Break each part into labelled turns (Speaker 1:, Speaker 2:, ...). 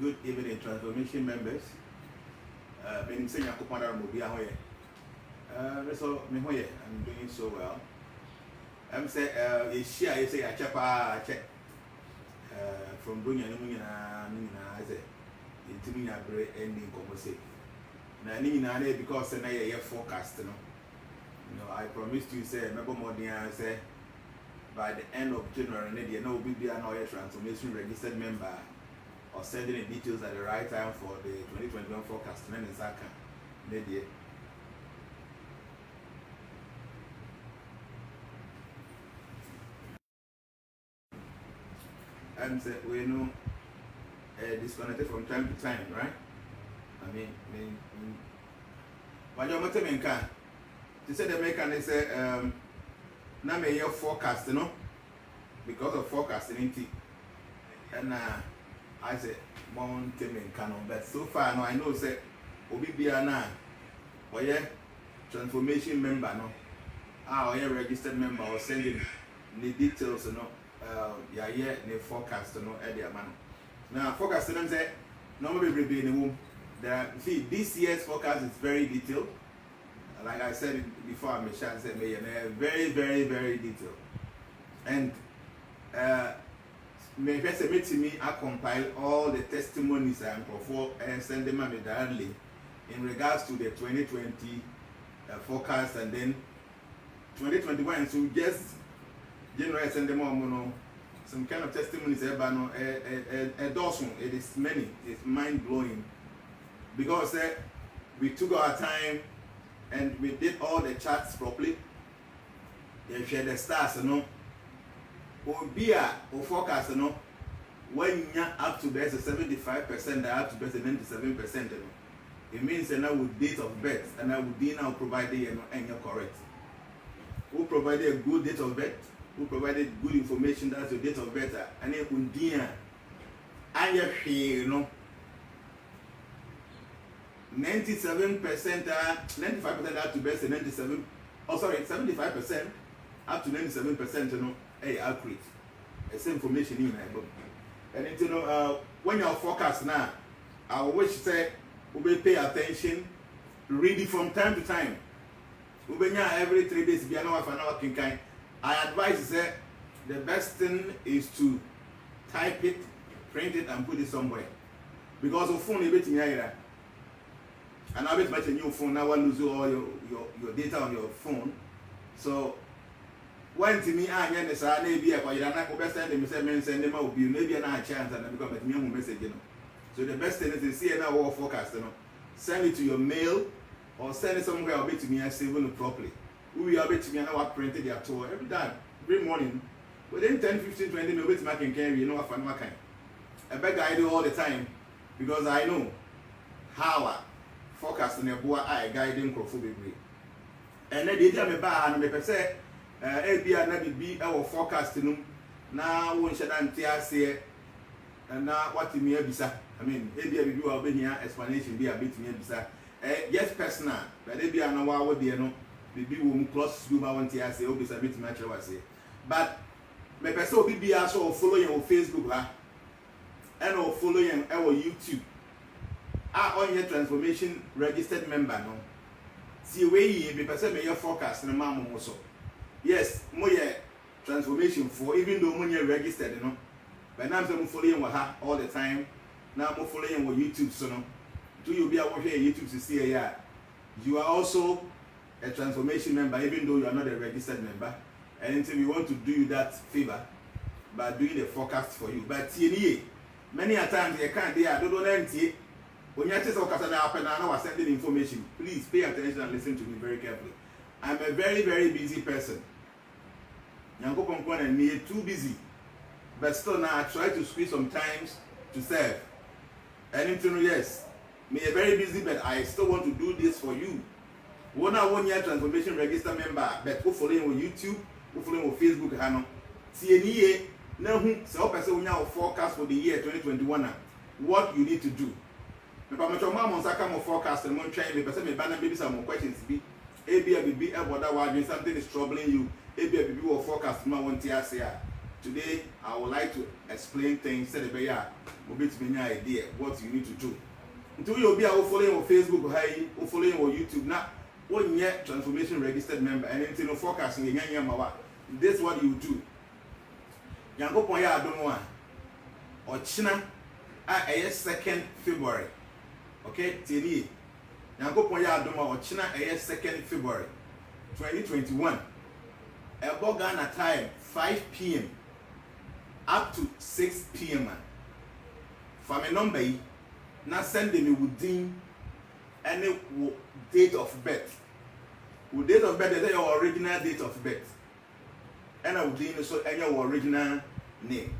Speaker 1: Good evening, transformation members. I'm saying I'm doing so well. I'm saying, I say I check from doing I say, it's me a great ending conversation. Now, because I hear forecast, I promised you, say, remember more than I say, by the end of January, there will be an oil transformation registered member or sending the details at the right time for the 2021 forecast. And then it's Media. And we know disconnected from time to time, right? I mean, when you're making can, they said the American they say, now may your forecast, because of forecasting, and I said, mountain canon, but so far, no, I know, say, Obibiana, or yeah, transformation member, no, or yeah, registered member, or sending the details, yeah, the forecast, at their man. Now, forecast, them say, normally be in the womb. See, this year's forecast is very detailed. Like I said before, I'm said, very, very, very detailed. And to me, I compile all the testimonies and perform and send them directly in regards to the 2020 forecast, and then 2021. So just generally send them on some kind of testimonies. It is many. It's mind blowing because we took our time and we did all the charts properly. They share the stars, or be a forecast, when you're up to best 75%, up to best 97%, it means that now with date of birth, and I would now provide and you're correct. Who provided a good date of birth, who provided good information, that's your date of birth, and then Undia, and you're 97%, 95% up to best 97, 75% up to 97%, accurate. It's information in my book. And when you're forecast now, I wish say we pay attention, read it from time to time. We every 3 days, be an hour for an hour. I advise say the best thing is to type it, print it, and put it somewhere. Because of phone, everything here. And I bet a new phone, now I lose all your data on your phone. So when to me, I understand maybe if I don't best send them out, maybe a chance and become a new message. So the best thing is to see an hour forecast. Send it to your mail or send it somewhere. I'll bet to me and save it properly. We will bet to me and I printed their tour every time, every morning. Within 10, 15, 20 minutes, I can carry, I find my kind. I beg I do all the time because I know how forecasting a boy I guiding crofobia. And then they tell me bad and me say, be our forecasting now one shall say, and now what me bisa. I mean, maybe I do our here explanation be a bit me bisa. Yes, personal, but they be an hour with the maybe we close to my one say, oh, be a bit much I say. But me person be also following on Facebook, and or following our YouTube. On your transformation registered member, no. See where you be person may your forecast and mamma also. Yes, more transformation for even though when you're registered, But now I'm following with her all the time. Now I'm following with YouTube, so no. Do you be able to YouTube to see you are also a transformation member, even though you are not a registered member. And until we want to do you that favor by doing the forecast for you. But many a times you can't I don't know. When you just happen, I know I sending information. Please pay attention and listen to me very carefully. I'm a very, very busy person. And me too busy. But still now I try to squeeze some times to serve. And yes, me a very busy, but I still want to do this for you. 1 year transformation register member, but who following with YouTube, who following with Facebook, TNE, now so person now forecast for the year 2021. What you need to do. But my mom on Sakamo forecast and one train, because me banner maybe some more questions be. ABB, when something is troubling you, ABB will forecast my one TRCR. Today, I would like to explain things. Said bit me idea what you need to do. Until you'll be following on Facebook, or following on YouTube. Now, one yet transformation registered member and anything no forecasting in Yamawa. This is what you do. Yanko Poya Adomoa or China at 2nd February. Okay, TV. Yanko Poya Adoma or China 2nd February 2021. About Ghana time 5 p.m. up to 6 p.m. From a number, now send me within any date of birth. With date of birth, is your original date of birth. And I would so any your original name.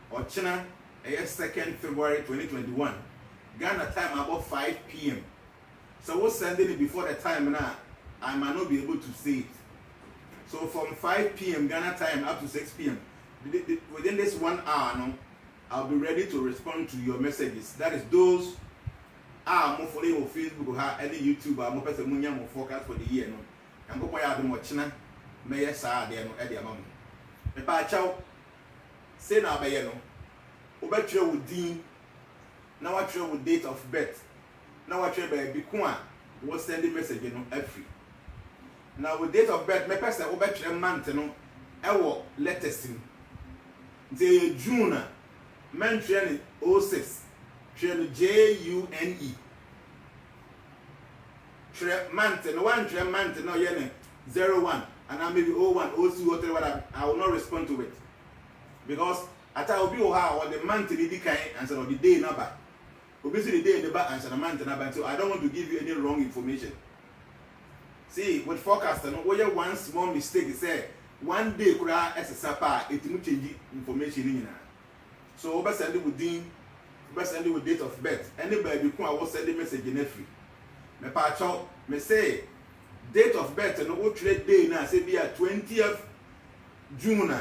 Speaker 1: Or China 2nd February 2021. Ghana time about 5 p.m. So we'll send it before the time now. I might not be able to see it. So from 5 p.m. Ghana time up to 6 p.m. Within this 1 hour, no, I'll be ready to respond to your messages. That is those more following on Facebook or any YouTube or more person more forecast for the year. No, I'm going to have more China. May I say there no Eddie among. Me pa chow say na be no. Obetwe with din. Now I try with date of birth. Now I try by be ko a wo send the message no every. Now with date of birth, me person obetwe month no e wo letters ni. Nti June men try 06 try JUNE. Try month no one try month no ye 01 and I maybe 01 02 whatever I will not respond to it. Because at I will be or the month the kind answer or the day number. Obviously the day the back answer the month number, so I don't want to give you any wrong information. See, with forecast, no, one small mistake say one day could I as a sapa it will change information in. So over send it with Dean, over send it with date of birth. Anybody become I will send a message in every. Me pacho me say date of birth no what trade day now say be 20th June.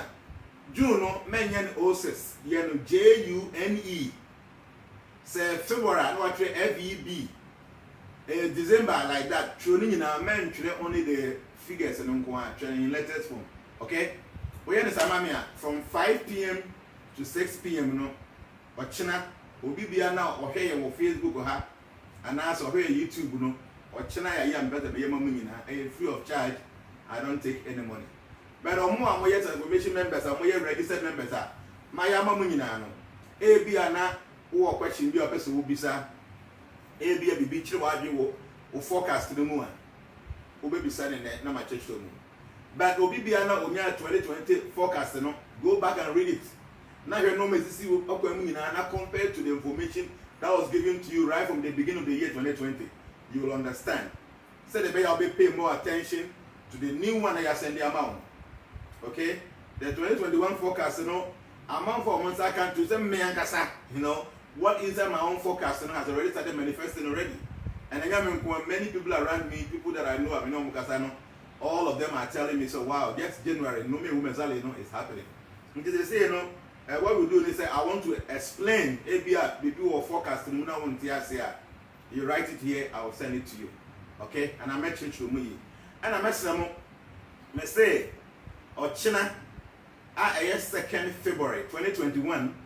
Speaker 1: June no menyan 06 yen JUNE. Say February no what trade FEB. December like that, training in our men only the figures and training in letters form. Okay? We understand from 5 p.m. to 6 p.m. no or China will be now or here on Facebook or her and also here YouTube no or China I am better be free of charge. I don't take any money. But on more information members and more registered members are my Yamamunina no. A be ana or question be a person will be sir. Be a beach or forecast to the moon. Obe be signing that na my church to moon. But Obi Biana Onya 2020 forecast no go back and read it. Now you know me see compared to the information that was given to you right from the beginning of the year 2020. You will understand. So the I'll be paying more attention to the new one I send the amount. Okay? The 2021 forecast, amount for months I can't do them what is my own forecast has already started manifesting already. And I am many people around me, people that I know, all of them are telling me, so wow, just January, no me women's is happening. Because they say, what we do, they say, I want to explain ABR, people are forecasting, you write it here, I will send it to you. Okay? And I met to me. And I met some, I say, or China, 2nd February 2021.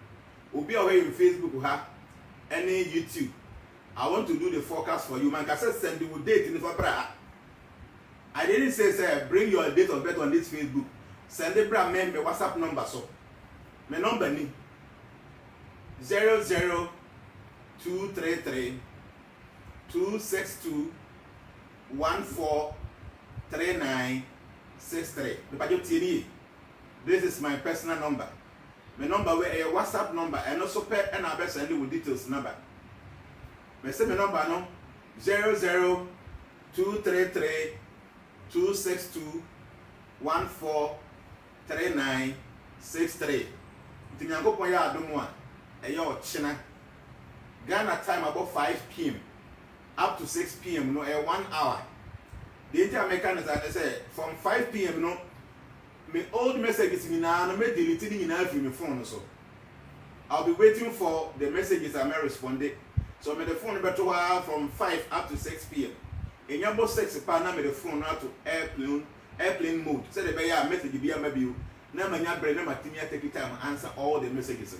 Speaker 1: Will be away in Facebook or any YouTube. I want to do the forecast for you. Man, I said send you date in the prayer. I didn't say bring your date of birth on this Facebook. Send the brand member WhatsApp number so. My number ni 00233 262 143963. This is my personal number. My number where a WhatsApp number and also pay and I send you with details number. My say my number no 00233 262 143963. Tinyango poya adomwa eyo China. Ghana time about 5 p.m. up to 6 p.m. no 1 hour. The Inter-American is I say from 5 p.m. no my old messages me now no me deleting in from my phone so. I'll be waiting for the messages I may respond. So me the phone better from 5 up to 6 p.m. In your boss 6 pa me the phone now to airplane mode. Say the be message be maybe you. Na manya brain na matimi take time answer all the messages.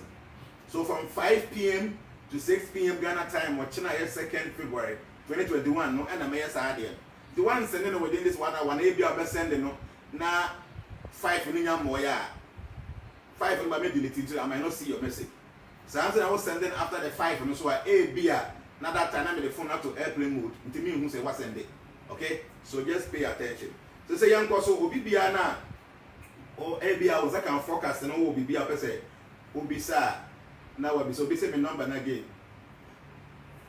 Speaker 1: So from 5 p.m. to 6 p.m. Ghana time, watching 2nd February 2021, no, and I may say the one sending within this 1 hour, maybe I'll be sending no, na 5 million more, 5 will be deleted, I might not see your message. So I was sending after the 5, and so I beer. Now that time I'm the phone up to airplane mode. Into me who say what's send it. Okay? So just pay attention. So say young person will be na or ABI was I can forecast and will be a person will be sir. Now will be so be say my number again.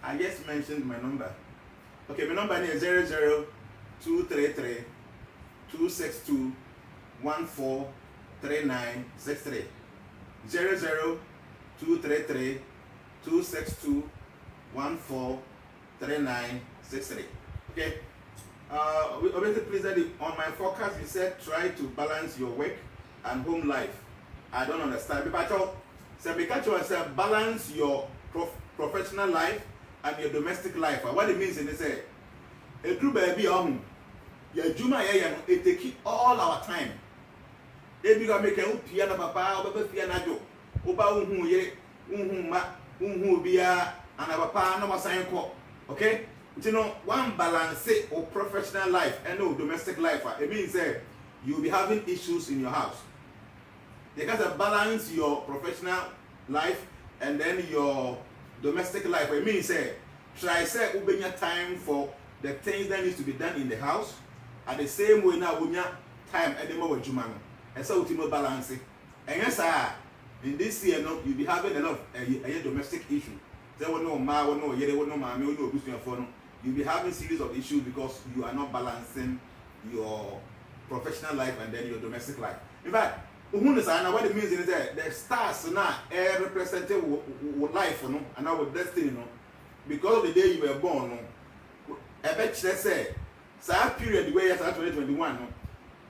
Speaker 1: I just mentioned my number. Okay, my number is 00233 262 143963. 00233 262 143963. Okay. Obviously, please, on my forecast, you said try to balance your work and home life. I don't understand. But because you said balance your professional life and your domestic life. What it means is say, a true baby your juma it take all our time. They become make a piano papa or piano jo. Oba ye ma bia and our papa no sign call. Okay? You know, one balance or professional life and no domestic life. It means you'll be having issues in your house. You got to balance your professional life and then your domestic life. It means try open your time for the things that needs to be done in the house. At the same way now when your time at the moment jumano. And so ultimate balance. And yes, in this year no, you'll be having a lot of domestic issues. There will no ma, no ye, there will no mammy, no boosting your phone. You'll be having series of issues because you are not balancing your professional life and then your domestic life. In fact, what it means is that the stars now represented life and our destiny. Because of the day you were born, I bet you say, that period where you 2021,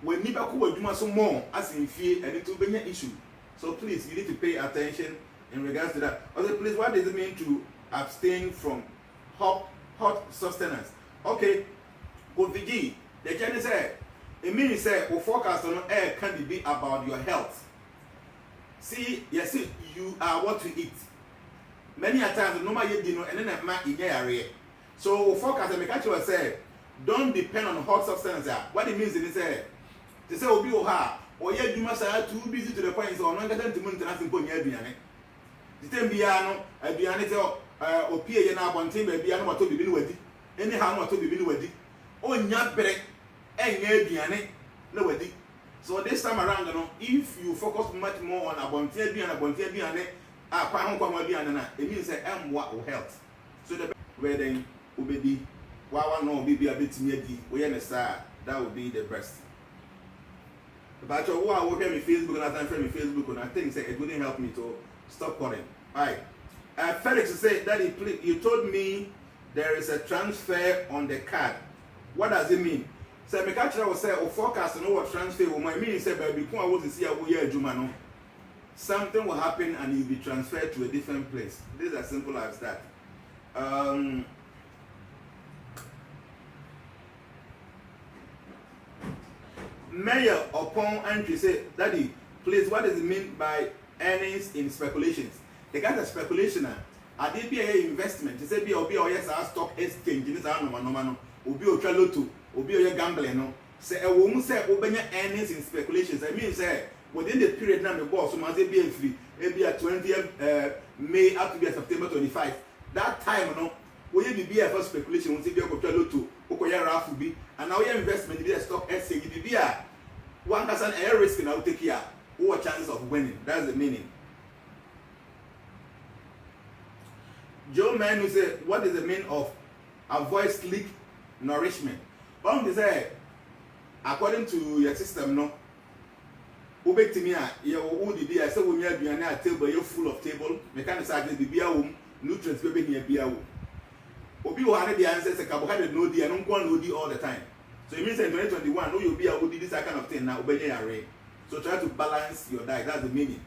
Speaker 1: when Nibaku will do so more as in fear and it will be an issue. So please, you need to pay attention in regards to that. Also, please, what does it mean to abstain from hot sustenance? Okay, OVG, the Chinese say, it means we focus on air can be about your health. See, yes, you are what you eat. Many a times, no matter you know, and then a man in your area. So focus and make sure say, don't depend on hot substance. What it means is to say, "Obi oha, or yet you must are too busy to the point so no get to maintenance in Ponya Biane." The time Biano, a Bianete or Pia na Bontin, Biano, what to be ready. Anyhow, what to be ready. Oh, not break. So this time around, if you focus much more on abontia it means what health. So the wedding will be no be a bit needy, that would be the best. But who are working with Facebook and I friend with Facebook and I think it wouldn't help me to stop calling. Alright. Felix said that you told me there is a transfer on the card. What does it mean? So me catch was say o forecast no what transfer o my mean say baby ko I want to see how we adwuma no. Something will happen and you'll be transferred to a different place. This is as simple as that. Mayor upon entry say, Daddy, please, what does it mean by earnings in speculations? They got a speculation. I did be a investment. They say be or yes, stock exchange. This is no. Obi o lotto, obi o gambling no. Say a woman say obenya earnings in speculations. I mean say within the period now the boss so must be free. Maybe at 20th May up to be September 25. That time no, we be a first speculation. We say be o lotto, okoya raffle be, and now your investment be a stock exchange. Be a 1% air risk now take care. What chances of winning? That's the meaning. Joe Man who said, what is the meaning of avoid sleep nourishment? But they say, according to your system, no. Ube to me, you would be I said when you are a table, you're full of table, mechanics are the beer nutrients baby near beer. Obi will have the answers a carbohydrate no D and don't go on all the time. So it means in 2021, no, you'll be able to do this kind of thing now, obey array. So try to balance your diet, that's the meaning.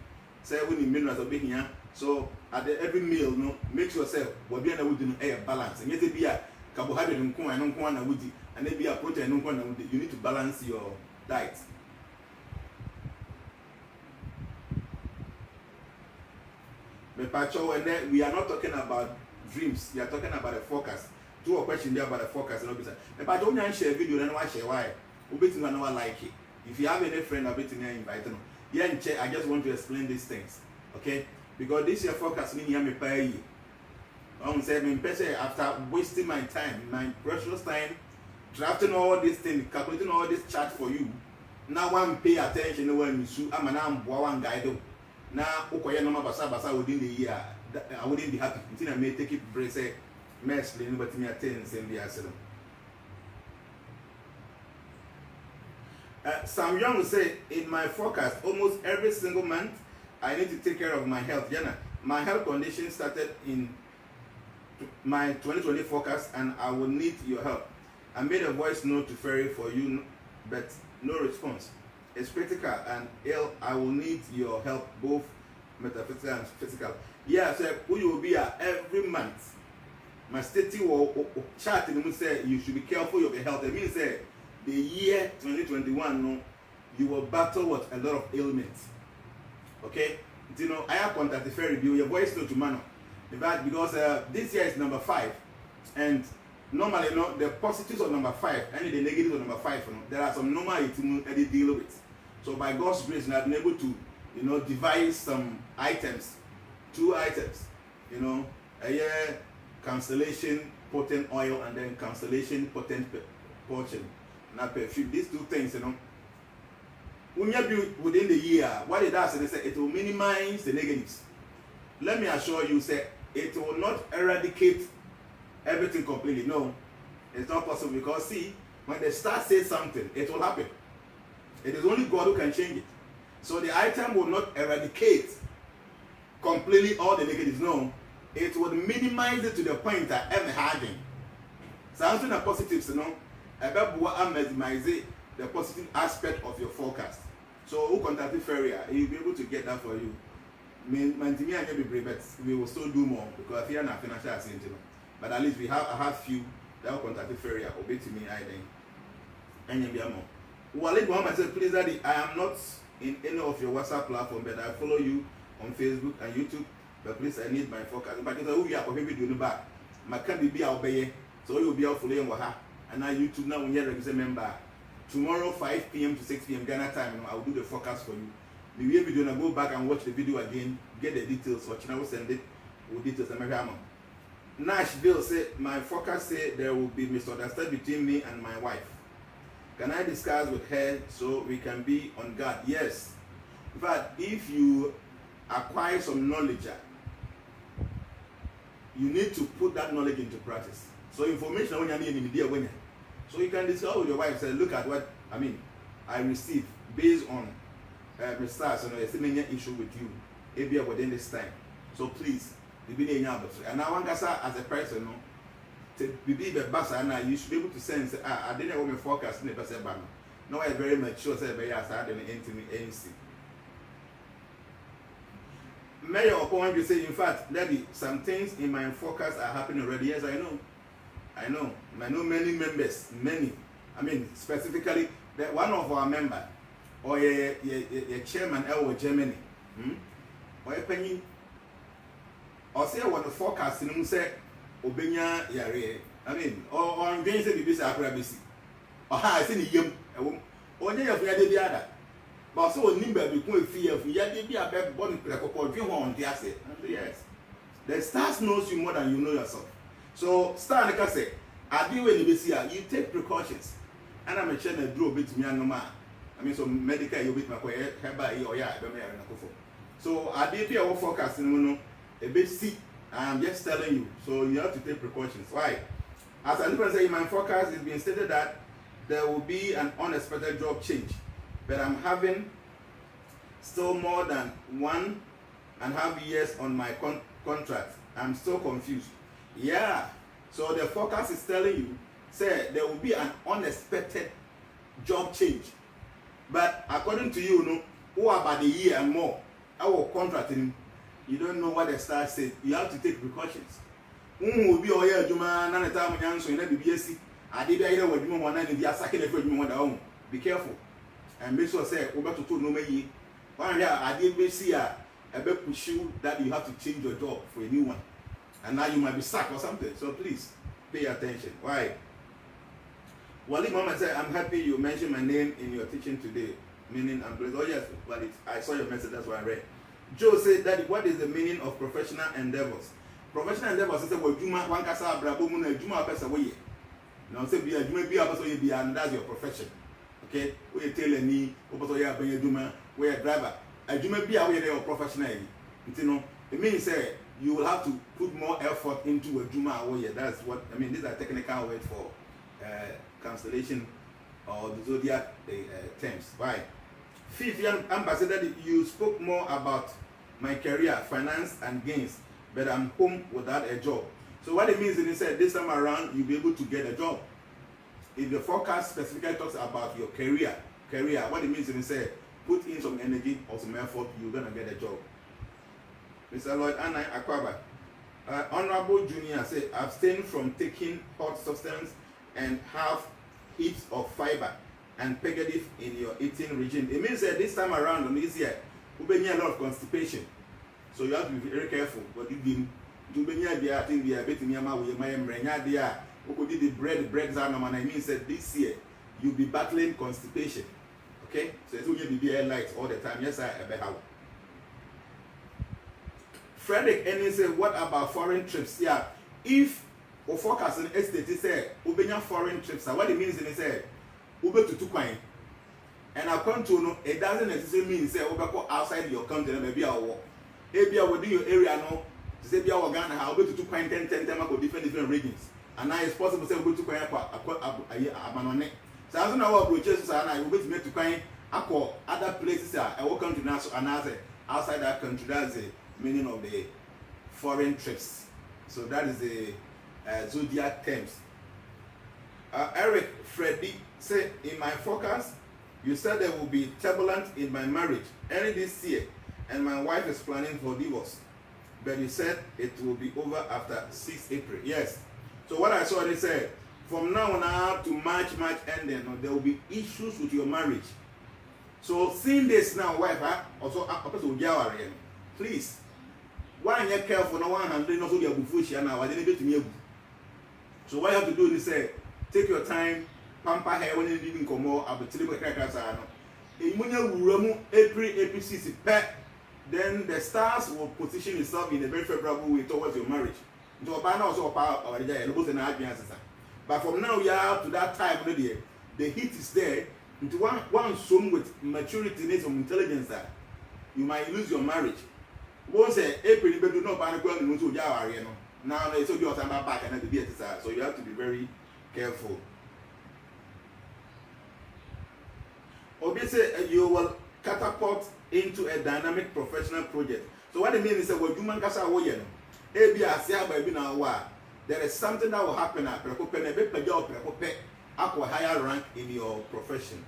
Speaker 1: Say when you minerals of being here. So at every meal, no, make sure yourself will be able to balance. And yet be a carbohydrate and then be a protein. You need to balance your diet. Pacho, and then we are not talking about dreams. We are talking about a forecast. Two questions there about a forecast. And Pacho, when you share a video, then watch why. Ubetin no one like it. If you have any friend, I'll be invite them. Yeah, I just want to explain these things, okay? Because this year forecast mean you me pay. I'm saying, after wasting my time, my precious time, drafting all these things, calculating all this chart for you. Now one pay attention when you sue. I'm an one guide. Now, okay, no basa within the year. I wouldn't be happy. Until I may take it brace, may explain what me attends and the accident. Sam Young will say, in my forecast, almost every single month, I need to take care of my health. JNANA, my health condition started in my 2020 forecast, and I will need your help. I made a voice note to Ferry for you, but no response. It's critical and ill. I will need your help, both metaphysical and physical. Yeah, so who you will be every month. My state will chart and say you should be careful of your health. It means that the year 2021, no, you will battle with a lot of ailments. Okay? You know, I have contacted Ferry Bill, your voice note to Mano. In fact, because this year is number 5, and normally, you know, the positives of number 5 and the negatives of number 5, you know, there are some normal items that they deal with. So by God's grace, I've been able to, you know, devise some items, 2 items, you know, a year cancellation potent oil and then cancellation potent portion. Now perfume. These 2 things, you know, when you build within the year, what it does is it will minimize the negatives. Let me assure you, say it will not eradicate everything completely. No, it's not possible, because see, when the star says something, it will happen. It is only God who can change it. So the item will not eradicate completely all the negatives. No, it will minimize it to the point that I'm having something the positives, you know, about what I maximize the positive aspect of your forecast. So who contacted Ferry, he'll be able to get that for you. But we will still do more, because here na financial assistance. But at least I have few that will contact Ferry, obey to me, I think. And you be more. Walid Muhammad said, please, Daddy, I am not in any of your WhatsApp platform, but I follow you on Facebook and YouTube. But please, I need my forecast. But who you are for maybe doing back. My can't be obey, so you'll be out following what her. And now YouTube now when you're a member. Tomorrow 5 p.m. to 6 p.m. Ghana time, I'll do the forecast for you. Maybe if you don't go back and watch the video again, get the details. Watch now, send it with details. Nashville said, my forecast said there will be misunderstanding between me and my wife. Can I discuss with her so we can be on guard? Yes. But if you acquire some knowledge, you need to put that knowledge into practice. So information when you need in the day, so you can discuss with your wife. Say, look at what I received based on stars and a similar issue with you. Maybe within this time. So please, and now one as a person, no, to be the boss, and you should be able to sense. I didn't want me forecast in the person. Now I very mature. Say, but yes, I didn't enter me anything. Mayor upon you say, in fact, Daddy, some things in my forecast are happening already. Yes, I know. I know many members, many. I mean, specifically, that one of our members, or a chairman of Germany, or a penny, or say what the forecast in say, Obenya Yare. I mean, or on James and Bibis Akrabisi, or I see the young, or any of the other. But so Nimber become fear of Yadi be a bad body or you on the asset. Yes, the stars knows you more than you know yourself. So, Star like I say, I do when you see you take precautions. And I'm a channel draw bit me and no man. I mean, so medical you bit my quiet, hereby or yeah, so I did our forecasting, a bit sick. I'm just telling you. So you have to take precautions. Why? As I look and say in my forecast, it's been stated that there will be an unexpected job change. But I'm having still more than 1.5 years on my contract. I'm still confused. Yeah, so the forecast is telling you, say there will be an unexpected job change. But according to you, who about the year and more, our contracting, you don't know what the star said. You have to take precautions. Who will be all year, Juma, none of the time when you're so in BSC. I did hear what you want and the second effort you want to be careful. And make sure say, over to two no me. One year, I did see push you that you have to change your job for a new one, and now you might be sacked or something. So please pay attention. Why? Wali Mama said, I'm happy you mentioned my name in your teaching today. Meaning I'm blessed. Oh yes, well I saw your message, that's why I read. Joe said, Daddy, what is the meaning of professional endeavors? Professional endeavors is well, Juma one kasa brabo muna Juma pesa way. Now say be a Juma be a person be and that's your profession. Okay? We tell any open ya be Juma, we a driver. A Juma be away there professional. You know, it means you will have to put more effort into a Juma away. That's what I mean. These are technical words for constellation or the zodiac terms. Why? Fifth, young ambassador, you spoke more about my career, finance, and gains, but I'm home without a job. So what it means is, he said, this time around, you'll be able to get a job. If the forecast specifically talks about your career, what it means is, he said, put in some energy or some effort, you're going to get a job. Mr. Lloyd Anna Akwaba, Honorable Junior said, abstain from taking hot substance and have heaps of fiber and pegadif in your eating regime. It means that this time around on this year, we have a lot of constipation. So you have to be very careful. But if you do I think we are betting Yama with my Mrenya, who did the bread and I mean that this year you'll be battling constipation. Okay? So it's only be lights all the time. Yes, I have. Frederick Ennis said, what about foreign trips? Yeah. If or forecasting estate say ubenya foreign trips, what it means is say ube to tukwan, and according to no, it doesn't necessarily mean say ube outside your country maybe a war. Maybe within your area no, to say be our Ghana how ube to tukwan 10 go different regions, and now it's possible say ube to tukwan amanone. So as now approaches so now ube to make tukwan akọ other places a work country now so another outside that country. That's the meaning of the foreign trips. So that is the zodiac terms. Eric Freddy said, in my forecast, you said there will be turbulence in my marriage early this year, and my wife is planning for divorce. But you said it will be over after 6 April. Yes. So what I saw, they said, from now on up to March ending, there will be issues with your marriage. So seeing this now, wife, also please, why are you careful? No one handling also the abufushi now. I didn't get to me. So what you have to do is say, take your time, pamper hair when you didn't come more, but tell you what April 6, then the stars will position itself in a very favorable way towards your marriage. So also but from now you are to that time the heat is there. Into one soon with maturity needs some intelligence that you might lose your marriage. Won't say April you do not ban a now it's your time back and the so you have to be very careful. Obviously, you will catapult into a dynamic professional project. So what it means is that when you kasa woye no, there is something that will happen at a higher rank in your profession.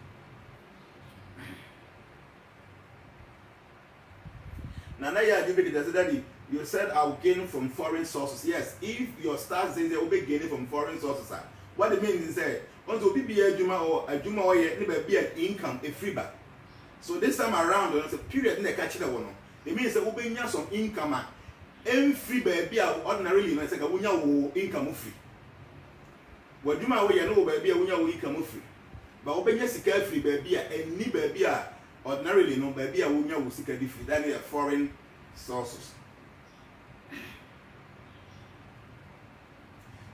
Speaker 1: You said I'll gain from foreign sources. Yes, if your stars say they will be gaining from foreign sources, what it means is that once you be a Juma or be an income, a free back. So this time around, there's a period in the catch that one. It means that we have some income and free baby ordinarily, I say, income free. What Juma way, no baby, income free. But we just free baby and need baby ordinarily, no baby, will seek a different than foreign sources.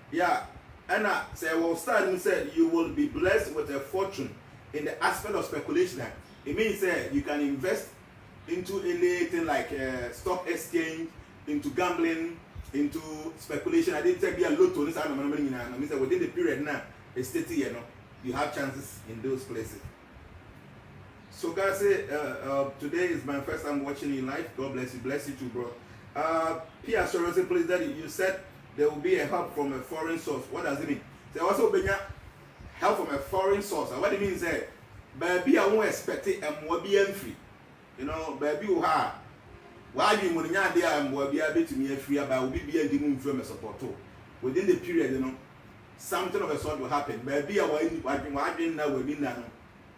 Speaker 1: Yeah, Anna said, well, starting said you will be blessed with a fortune in the aspect of speculation. It means that you can invest into anything like stock exchange, into gambling, into speculation. I didn't say be a lot to this. I mean that within the period now, it's 30 years, you have chances in those places. So guys, today is my first time watching you live. God bless you too, bro. Pierre Soros, please, Daddy, you said there will be a help from a foreign source. What does it mean? There also be help from a foreign source. And what it means is, baby, I won't expect it and will be free. You know, baby, you have. Why you when you are there and will be able to me free, but will be able to from a support too. Within the period, you know, something of a sort will happen. Baby, I will now will be now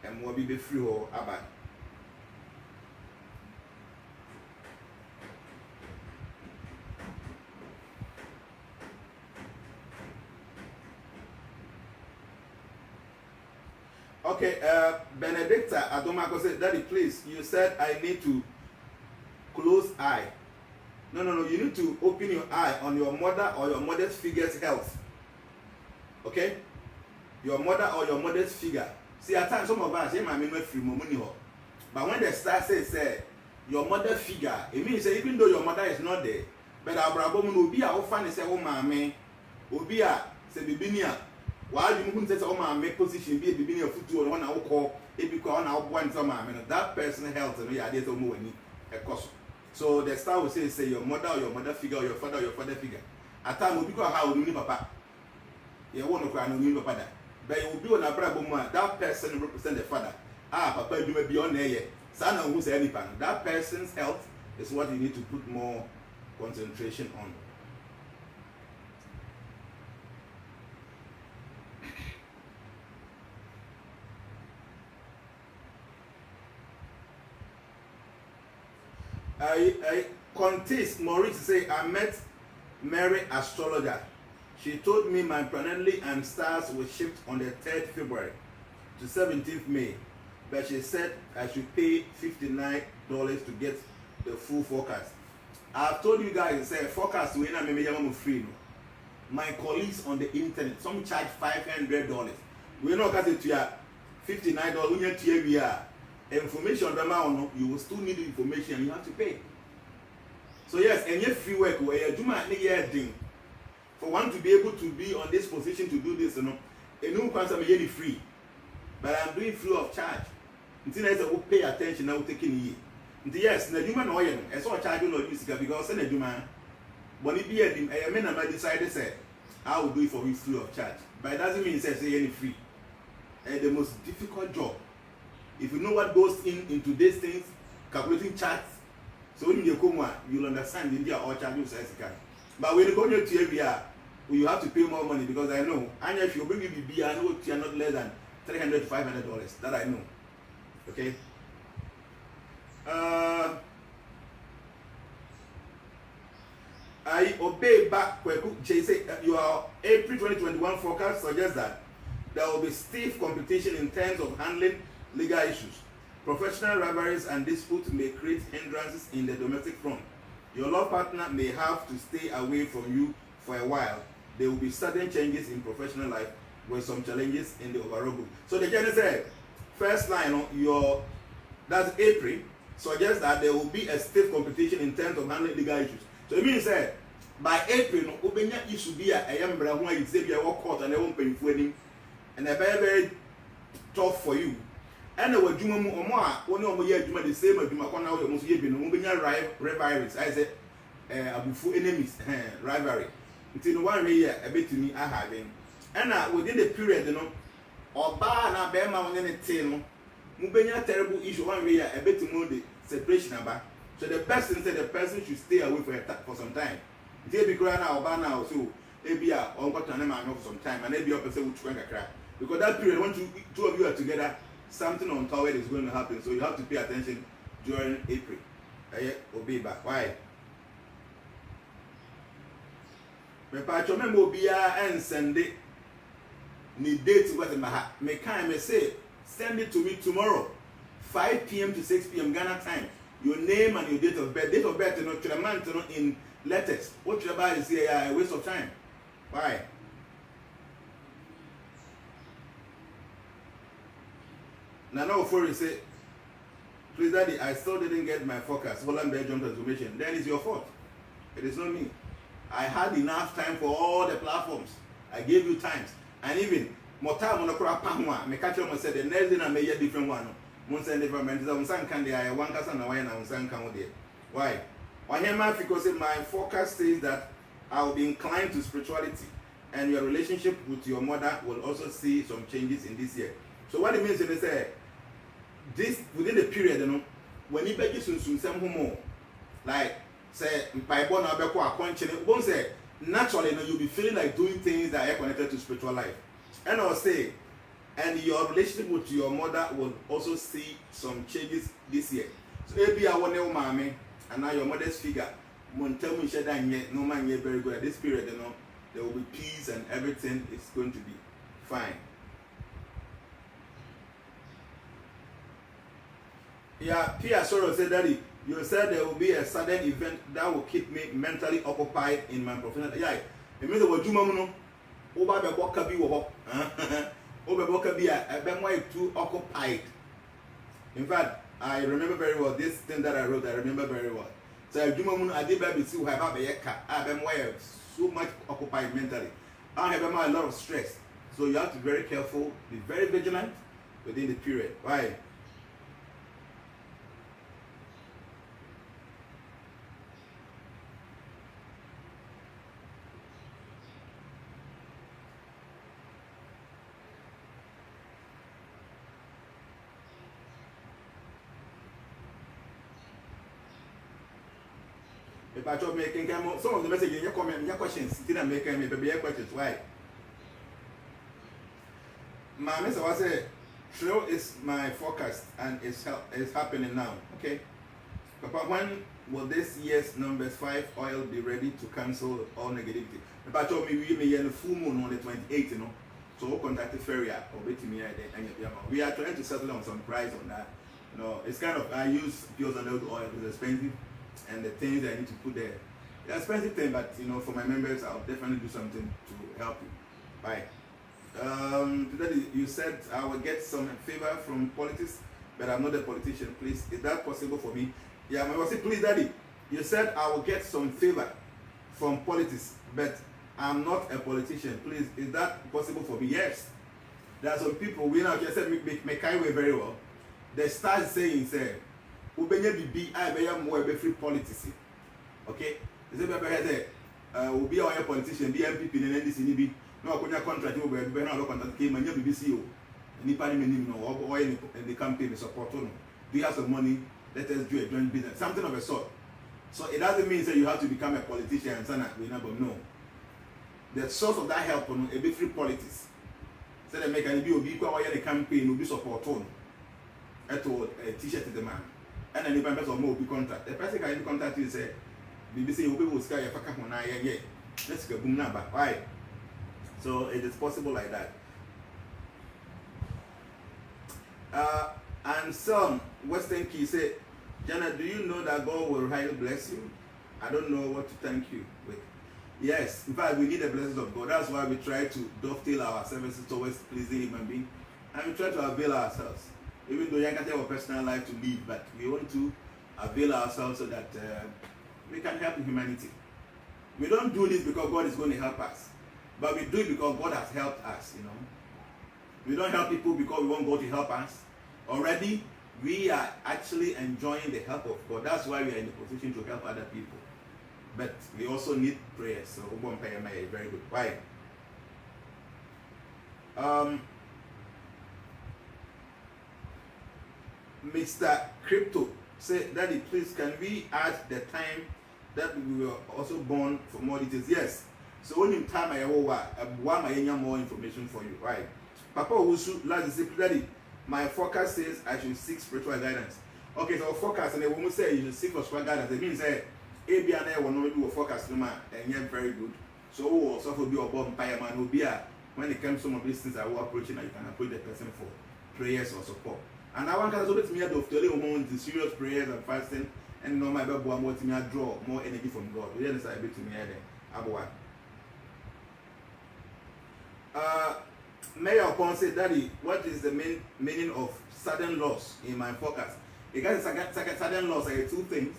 Speaker 1: and will be free or about. Okay, Benedicta Adomako said, Daddy, please, you said I need to close eye. No, you need to open your eye on your mother or your mother's figure's health. Okay? Your mother or your mother's figure. See, at times some of us, but when the star says, your mother figure, it means that even though your mother is not there, but our brabo will be our fan say, oh, mammy, will be a say, Bibinia, while you move to my position, be a beginning of foot on one hour call, if you call now one some that person's health and the idea of moving a cost. So the star will say, your mother or your mother figure, or your father or your father figure. At time will be called how you papa. You won't cry no papa. But you will be on a brabo, that person represent the father. Papa, you may be on there. Son who's any pan. That person's health is what you need to put more concentration on. I contest Maurice say I met Mary astrologer. She told me my planetary and stars will shift on the 3rd February to 17th May. But she said I should pay $59 to get the full forecast. I've told you guys, say forecast when I'm free. My colleagues on the internet, some charge $500. We know because it's $59. When you have information, you will still need the information and you have to pay. So yes, and yet free work where you do my thing. For one to be able to be on this position to do this, and no concern me free. But I'm doing free of charge. Until I will pay attention, I will take in yes, the human oil, I saw a charge on this because send a human. But if you a man I decided say I will do it for you free of charge. But it doesn't mean say any free. The most difficult job. If you know what goes into these things, calculating charts, so when you come you'll understand India or charge you size can. But when you go to area, you have to pay more money because I know, and if you bring you I know you are not less than $300 to $500. That I know. Okay. I obey back your April 2021 forecast suggests that there will be stiff competition in terms of handling legal issues. Professional rivalries and disputes may create hindrances in the domestic front. Your law partner may have to stay away from you for a while. There will be sudden changes in professional life with some challenges in the overall group. So the general said, first line, that's April, suggests that there will be a stiff competition in terms of handling legal issues. So it means that by April, Ubenya issue be a yambra who is say you walk court and they won't pay for him, and they're very, very tough for you. And the Juma or more, one year, Juma the same as Juma Kona, almost year, Ubenya rivalries. I said, Abufu enemies, rivalry. Until 1 year, a bit to me, I have him. And within the period, or bar na bema on any tail, Mubenya terrible issue 1 year, a bit to move the separation about. So the person said the person should stay away for some time. They be crying out about now, so maybe I got to name for some time, and maybe your person will try to cry. Because that period, when two of you are together, something untoward is going to happen. So you have to pay attention during April. Obey back. Why? Me patcho me mo bia and send it. Ni date what in my heart. Me can say send it to me tomorrow, 5 p.m. to 6 p.m. Ghana time. Your name and your date of birth. Date of birth, in letters. What you about is here a waste of time. Why? Now before you say, please daddy, I still didn't get my forecast. Holland Belgium transformation. Then it's your fault. It is not me. I had enough time for all the platforms. I gave you times. And even more time on the crap pamwa. Me catch up and said the next day I may get different one. One send different one can there one person and one can there. Why? Because my forecast says that I will be inclined to spirituality, and your relationship with your mother will also see some changes in this year. So what it means is this within the period, when you beg you some more, like say by born won't say naturally you'll be feeling like doing things that are connected to spiritual life. And I'll say, and your relationship with your mother will also see some changes this year. So maybe I want to mommy. And now your mother's figure, tell me no man yet very good at this period, there will be peace and everything is going to be fine. Yeah, Pia Soro said, Daddy, you said there will be a sudden event that will keep me mentally occupied in my professional. Yeah, it means what you know, Oba Beboka be wo. Oba Beboka be a Bemway too occupied. In fact, I remember very well this thing that I wrote, I remember very well. So Jumamun I did baby see have a yeka, I Bemway so much occupied mentally. I have a lot of stress. So you have to be very careful, be very vigilant within the period. Why? If I try making some of the message in your comment, your questions, didn't make any baby questions. Why? My Mr. was say, Trail is my forecast and it's happening now. Okay. Papa, when will this year's numbers 5 oil be ready to cancel all negativity? Papa told me we may a full moon on the 28th, you know. So we'll contact the ferry or bet me we are trying to settle on some price on that. You know, it's kind of I use pure on oil, it's expensive. And the things that I need to put there. They're expensive thing, but you know, for my members, I'll definitely do something to help you. Bye. Today you said I will get some favor from politics, but I'm not a politician. Please, is that possible for me? Yeah, I was say, please, Daddy. You said I will get some favor from politics, but I'm not a politician. Please, is that possible for me? Yes. There are some people we now just said make way very well. They start saying, say. Ubenya bibi I be am more be free politics. Okay? Is it be obi a politician be MPP na NDC ni bi na okonya contract wo be na contract ke manya BBC o. Nipa ni menim no o in the campaign support no. Do you have some money? Let us do a joint business. Something of a sort. So it doesn't mean that you have to become a politician and sana we never know. The source of that help no e be free politics. Say they make an be obi kwa the campaign obi support no. Eto t-shirt to the man. And then the person will be contact. The person can contact you say, BBC will sky a faka when I let's go boom number. Why? So it is possible like that. And some Western Key say, Jana, do you know that God will highly bless you? I don't know what to thank you with. Yes, in fact, we need the blessings of God. That's why we try to dovetail our services towards pleasing human being, and we try to avail ourselves. Even though you can't have a personal life to live, but we want to avail ourselves so that we can help humanity. We don't do this because God is going to help us, but we do it because God has helped us, you know. We don't help people because we want God to help us. Already, we are actually enjoying the help of God. That's why we are in the position to help other people. But we also need prayers. So, very good. Why? Mr. Crypto say, Daddy, please can we add the time that we were also born for more details? Yes. So when in time I want more information for you, right? Papa Wusu last say, Daddy, my forecast says I should seek spiritual guidance. Okay, so forecast and the woman say you should seek for spiritual guidance. It means that ABN will not do a forecast and yet very good. So also will be a bomb empire man will be when it comes to some of these things I will approach and you can approach the person for prayers or support. And I want to me of telling women to serious prayers and fasting and no my baby want me draw more energy from God. We understand a bit to me there. Mayor upon say, Daddy, what is the main meaning of sudden loss in my forecast? Because sudden loss are two things.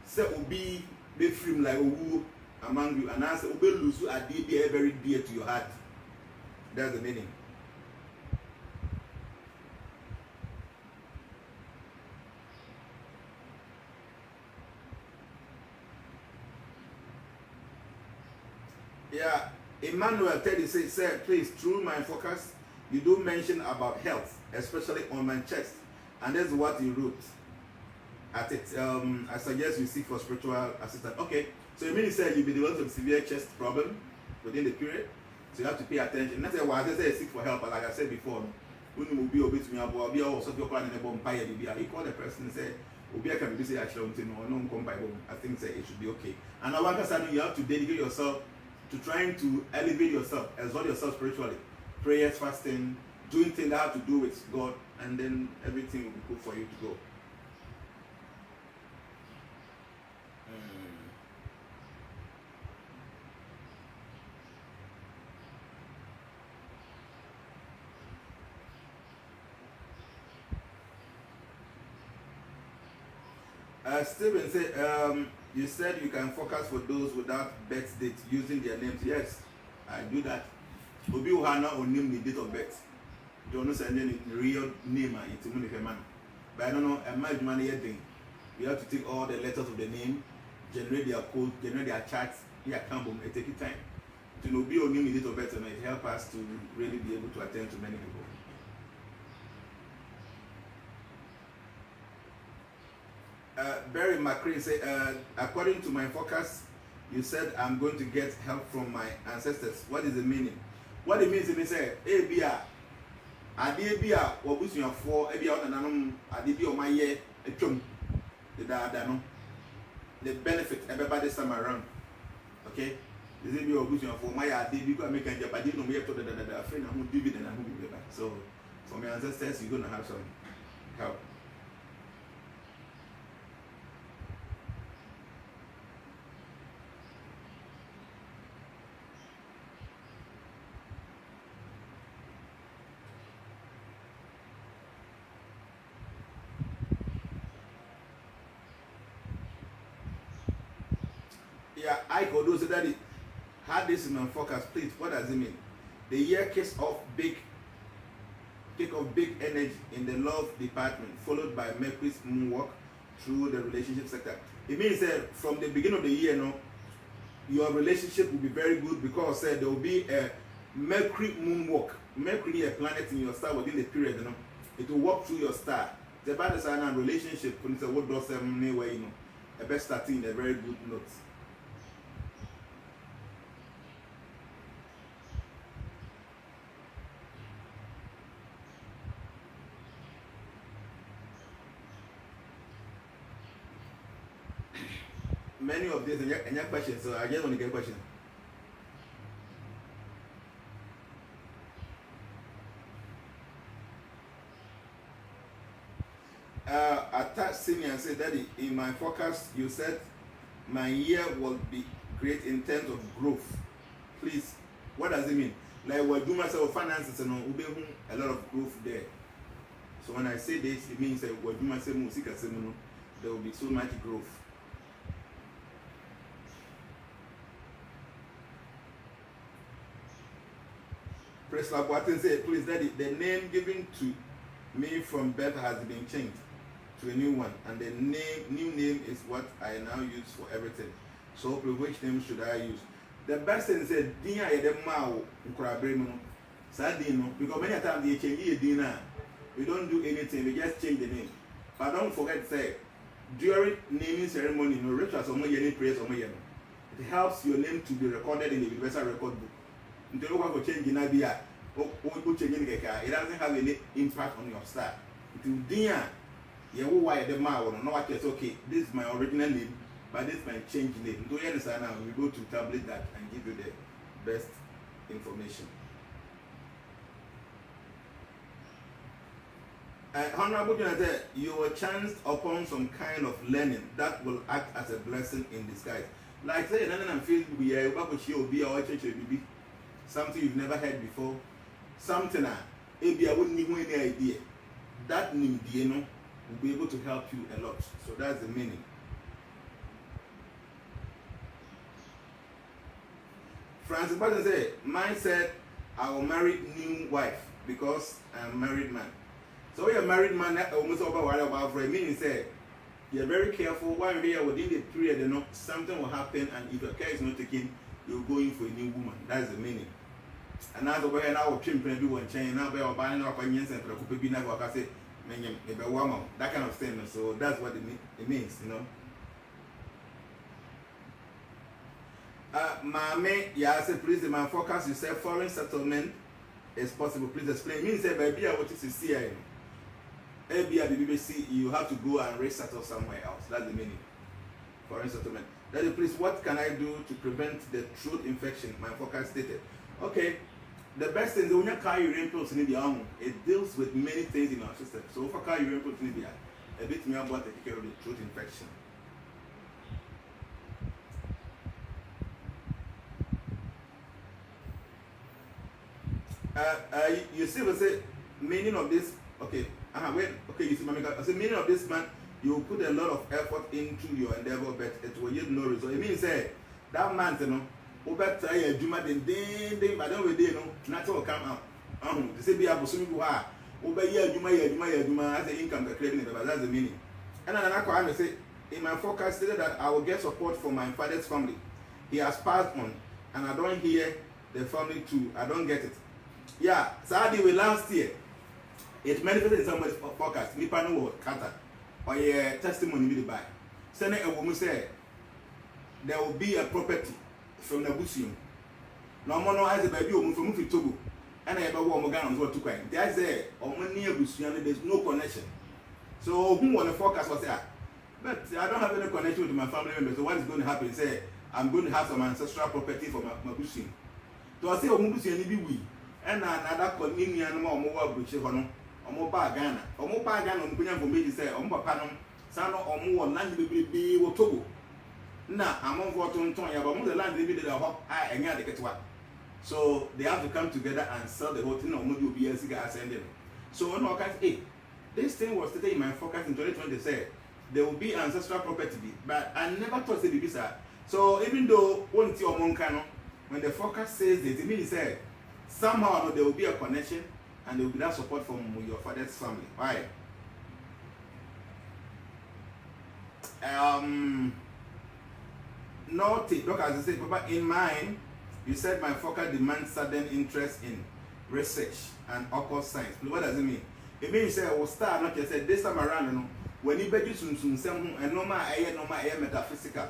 Speaker 1: Say be free like who among you, and answer will lose a dear very dear to your heart. That's the meaning. Yeah, Emmanuel Teddy says, sir, please, through my focus, you do mention about health, especially on my chest. And that's what you wrote at it. I suggest you seek for spiritual assistance. Okay, so you mean you said you've been developing some severe chest problem within the period, so you have to pay attention. That's why I say seek for help, but like I said before, when you will be obey to me, I'll be also your plan in the bomb pie. You call the person and say, Obi can be say actually no come by bomb. I think say it should be okay. And I want to say you have to dedicate yourself to trying to elevate yourself, exalt yourself spiritually. Prayers, fasting, doing things that have to do with God and then everything will be good for you to go. Steven said, you said you can focus for those without birth date using their names. Yes, I do that. Obi Ohana or name the date of birth. Don't send any real name it's a man. But I don't know, a married man here thing. You have to take all the letters of the name, generate their code, generate their charts, here come boom, it take it time. To know be or name the date of birth and it help us to really be able to attend to many people. Barry McCree said, according to my forecast, you said I'm going to get help from my ancestors. What is the meaning? What it means is, say, Abia, Adibia, or Bushia for Abia, and Adibia, my year, a chum, the Dadano, the benefit everybody time around. Okay? This is your Bushia for my Adibia, make a Jabadino, we have to the friend who dividend and who will be back. So, from your ancestors, you're going to have some help. Yeah, I go do that. Had this in my focus, please. What does it mean? The year kicks off big energy in the love department, followed by Mercury's moonwalk through the relationship sector. It means that from the beginning of the year, your relationship will be very good because there will be a Mercury moonwalk. Mercury, a planet in your star within the period, it will walk through your star. The bad sign and relationship, what does anyway, a best starting in a very good note. Many of these and your questions, so I just want to get a question. Attach senior said, Daddy, in my forecast, you said my year will be great in terms of growth. Please, what does it mean? Like, we'll do myself finances and a lot of growth there. So when I say this, it means that we'll do myself music, there will be so much growth. Press like what said, please, Daddy, the name given to me from birth has been changed to a new one, and the new name is what I now use for everything. So, which name should I use? The best thing is Dina Edemao Ukrabremo. Sadino, because many times they change Dina. We don't do anything, we just change the name. But don't forget to say, during naming ceremony, rituals or any prayers or it helps your name to be recorded in the Universal Record Book. It doesn't have any impact on your star. It will Dina. You why the man will know what it's okay. This is my original name, but this is my change name. Do you understand now? We go to tablet that and give you the best information. Honorable Jonathan, you were chanced upon some kind of learning that will act as a blessing in disguise. Like say, and feel we are able to be our church be something you've never heard before. Something maybe I wouldn't even any idea. That name, will be able to help you a lot. So that's the meaning. Francis Barton said, mine said, I will marry new wife because I'm a married man. So you're a married man, that almost over what about for a meaning said, you're very careful. One day within the period, something will happen, and if your care is not taken, you're going for a new woman. That's the meaning. And as over here now, children do one chain, now we're buying up and yes, and could be never say, that kind of thing. So that's what it means, Mame, yeah, I said, please, my focus, you said foreign settlement is possible. Please explain. It means that baby, I want to see BBC, you have to go and resettle somewhere else. That's the meaning. Foreign settlement. Daddy, please, what can I do to prevent the throat infection? My focus stated. Okay, the best thing is when you carry urine pills in the arm, it deals with many things in our system. So if I carry urine pills in the a bit more about taking care of the throat infection. You see, we say meaning of this. Okay, you see, I say meaning of this man. You will put a lot of effort into your endeavor, but it will yield no result. It means that man, you know, over try a juma then, but then we you know, nothing will come out. To say be able to go over year juma as the income the credit, but that's the meaning. And another I say in my forecast stated that I will get support from my father's family. He has passed on, and I don't hear the family too. I don't get it. Yeah, sadly, last year it manifested in somebody's forecast. Nipa no was Qatar. Or a testimony be by. Send a woman say there will be a property from the Busium. No more no as a baby woman from Togo. And I ever want Morgan what to claim. There's a or near Busian, there's no connection. So who want to focus was that? But I don't have any connection with my family members. So what is going to happen? Say I'm going to have some ancestral property for my Busium. So I say Omubusian be we. And another communion more Bushi Hono. Omo ba Ghana on punya for me say omo papa no sa no omo land be wo Togo na amon for ton ya ba mo the land be the ho enya de ketwa, so they have to come together and sell the whole thing. Omo do be sika ascend them. So no can hey, this thing was stated in my forecast in 2020. They said there will be ancestral property, but I never thought it would be so. So even though one ti omo nka no, when the forecast says this, it means say somehow there will be a connection. And there will be that support from your father's family. Why? Naughty. Look, as I said, Papa, in mine, you said my forecast demands sudden interest in research and occult science. What does it mean? It means you say, well, start not just say this time around, you know, when you bet you some and normal metaphysical.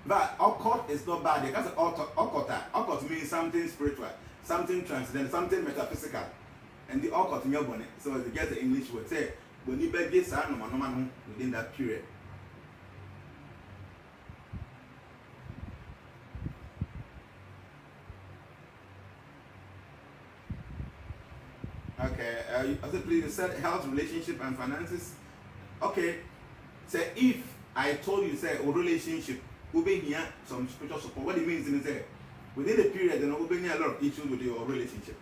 Speaker 1: But occult is not bad because occult means something spiritual, something transcendental, something metaphysical. And the occult in your bonnet. So they get the English word. Say when you bet this within that period. Okay, I said please, you said health, relationship, and finances. Okay, say if I told you say a relationship, we'll be here some spiritual support. What it means is say within the period, then we'll be here a lot of issues with your relationship.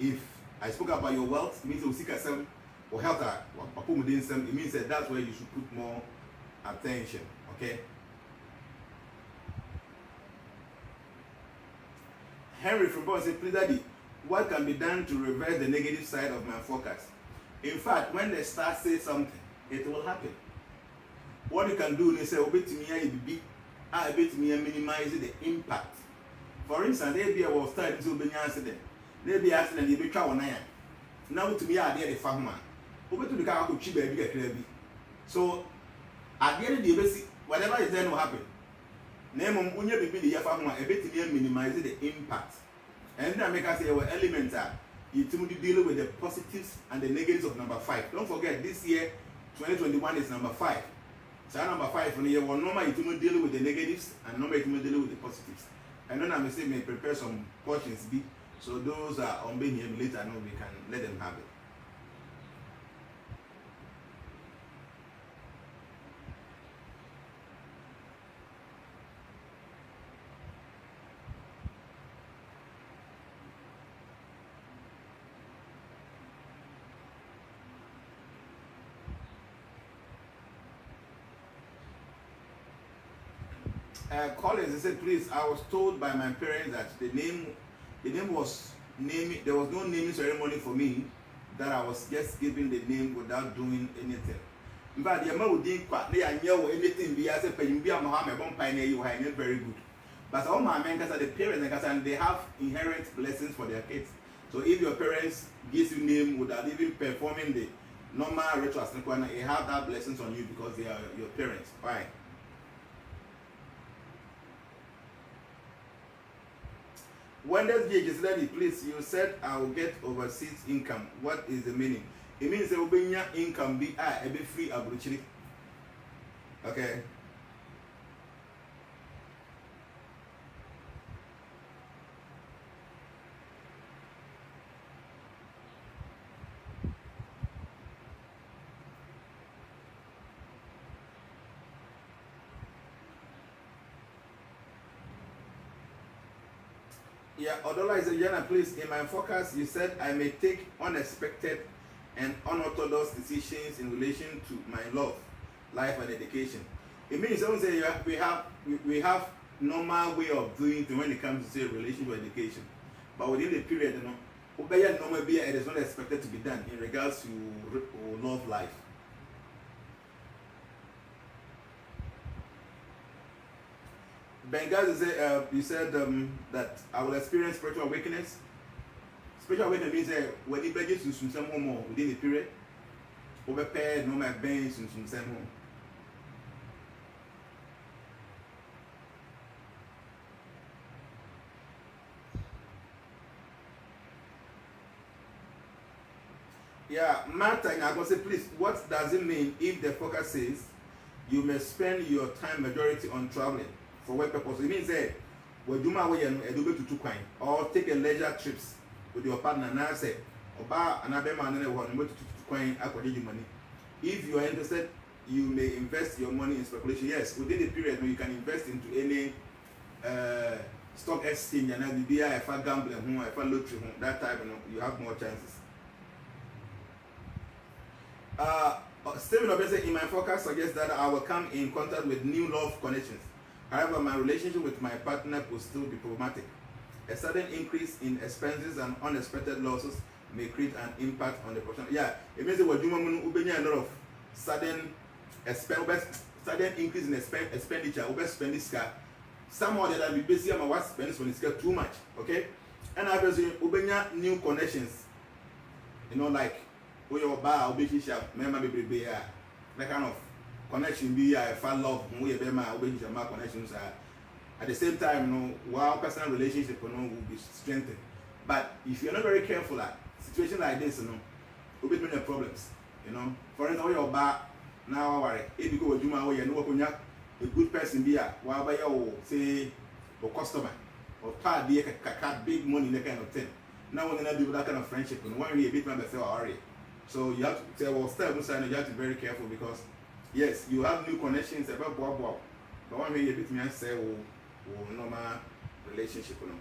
Speaker 1: If I spoke about your wealth, it means you seek some or health, it means that that's where you should put more attention. Okay. Henry from Boston said, please, Daddy, what can be done to reverse the negative side of my forecast? In fact, when the star says something, it will happen. What you can do is say, minimize the impact. For instance, maybe I will start to be an accident. Maybe accident you be travel na. Now to me, I did the farmer. Over to the car could cheap baby get clearly. So at the end of the day, whatever is there will happen. Name on unya be the farmer a bit to minimize the impact. And then make us say our elements are you to deal with the positives and the negatives of number 5. Don't forget this year 2021 is number 5. So number 5 on the year one number you deal with the negatives and number you deal with the positives. And then I'm saying may prepare some questions B. So those are on being here later, no, we can let them have it. Collins, he said, please, I was told by my parents that the name was naming, there was no naming ceremony for me, that I was just giving the name without doing anything. In fact, the amount didn't quite anything be as a very good. But all my men, the parents, and they have inherent blessings for their kids. So if your parents gives you name without even performing the normal rituals, they have that blessings on you because they are your parents. Why? When does JJ study, please, you said I will get overseas income. What is the meaning? It means there will be income be a bit free abruchili. Okay. Yeah, Odola is a JNANA, please. In my forecast, you said I may take unexpected and unorthodox decisions in relation to my love, life, and education. It means don't say we have normal way of doing it when it comes to say relation to education, but within the period, you know, normal be it is not expected to be done in regards to love life. Benghazi you said that I will experience spiritual awakeness. Spiritual awakening means when you begin to some more within the period, over pair no my bench and some home. Yeah, Martha, and I go say, please, what does it mean if the focus says you may spend your time majority on traveling for what purpose? It means that when you are to coin or take a leisure trips with your partner and I say, Oba another man and one to coin money. If you are interested, you may invest your money in speculation. Yes, within the period you can invest into any stock exchange and then be a gambling, a lottery, that type, you have more chances. Stephen Obese in my forecast suggests that I will come in contact with new love connections. However, my relationship with my partner could still be problematic. A sudden increase in expenses and unexpected losses may create an impact on the person. Yeah, it means that we're doing a lot of sudden increase in expenditure. Over spending scale. Somehow that will be busy on what spends when it's got too much. Okay, and I was new connections. You know, like. Your bar shop, member be that kind of connection be a fan love we be my connections are at the same time, you know, while personal relationship will be strengthened. But if you're not very careful at situation like this, you know, will be many problems. You know, for instance, your bar now worry if you go Juma way and know a good person be a while by your say or customer or part be a big money that kind of thing. Now when they do that kind of friendship, and one way a bit member say already. So you have to say, well, step inside, you have to be very careful because, yes, you have new connections about but one way you bit me and say, normal relationship. You know.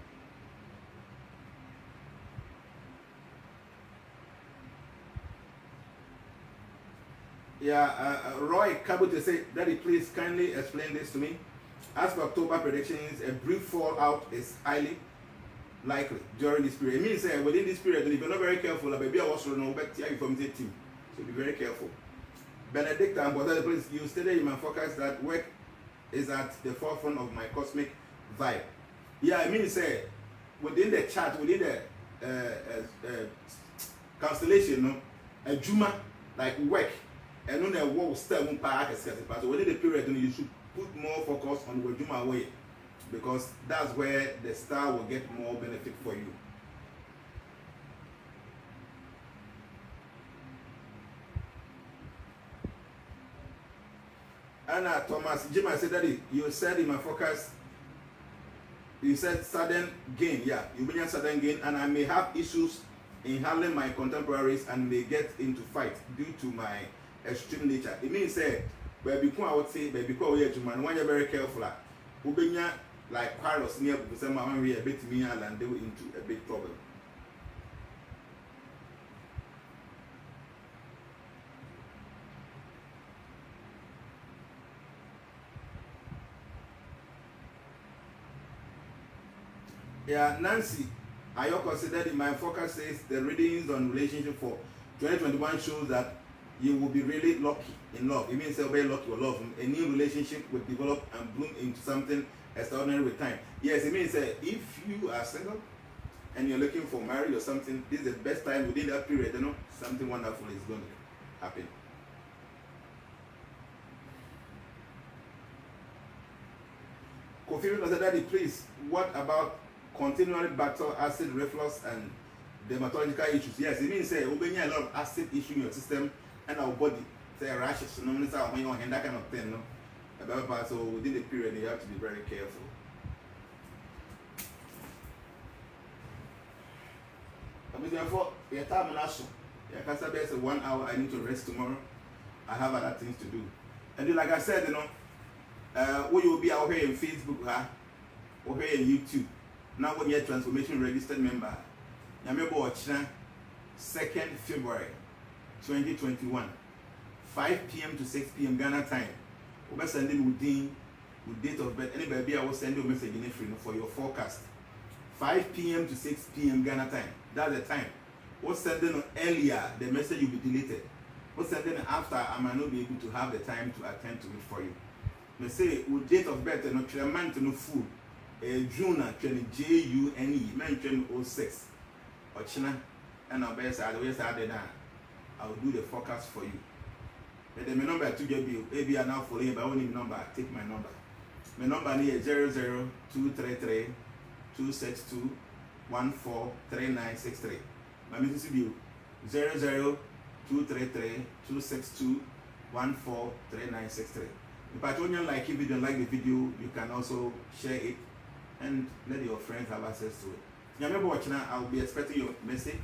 Speaker 1: Yeah, Roy Kabute say, Daddy, please kindly explain this to me. As for October predictions, a brief fallout is highly likely during this period. It means within this period, if you're not very careful, maybe I was no better you from the team. So be very careful. Benedict and Brother, please, you stated in my forecast that work is at the forefront of my cosmic vibe. Yeah, I mean, within the chart, within the constellation, no, a Juma, like work, and on the wall, step on park, so within the period, you should put more focus on what Juma way. Because that's where the star will get more benefit for you. Anna Thomas, Jim, I said that you said in my forecast, you said sudden gain. Yeah, you mean sudden gain, and I may have issues in handling my contemporaries and may get into fight due to my extreme nature. It means baby, I would say, baby, when you're very careful, like Carlos near when we a bit me and they were into a big problem. Yeah, Nancy, I considered in my forecast says the readings on relationship for 2021 shows that you will be really lucky in love. It means you're very lucky or love. A new relationship will develop and bloom into something extraordinary with time. Yes, it means if you are single and you're looking for marriage or something, this is the best time within that period, you know, something wonderful is going to happen. Kofi said, Daddy, please, what about continually battle acid reflux and dermatological issues? Yes, it means we a lot of acid issue in your system and our body, say rashes, you know, when that kind of thing, no? So within the period, you have to be very careful. Therefore, your time also. I can say 1 hour. I need to rest tomorrow. I have other things to do. And then, like I said, you know, we will be out here in Facebook, over here in YouTube. Now when you're transformation registered member, Nyame bo ochina 2nd February 2021, 5 p.m. to 6 p.m. Ghana time. Obe sending with date of birth. Anybody I will send you a message in free for your forecast. 5 p.m. to 6 p.m. Ghana time. That's the time. What's sending earlier, the message will be deleted. What's sending after, I might not be able to have the time to attend to it for you. Me say with date of birth no month no full. June JUNE, mention 06. Ochina, and I'll be Saturday now. I will do the forecast for you. But the number to get you, maybe I now following by only number, take my number. My number is 00233 262 143963. My message is 00233 262 143963. If you don't like the video, you can also share it and let your friends have access to it. Remember watching, I will be expecting your message,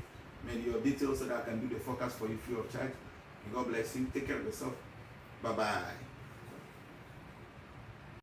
Speaker 1: maybe your details so that I can do the forecast for you free of charge. May God bless you. Take care of yourself. Bye-bye.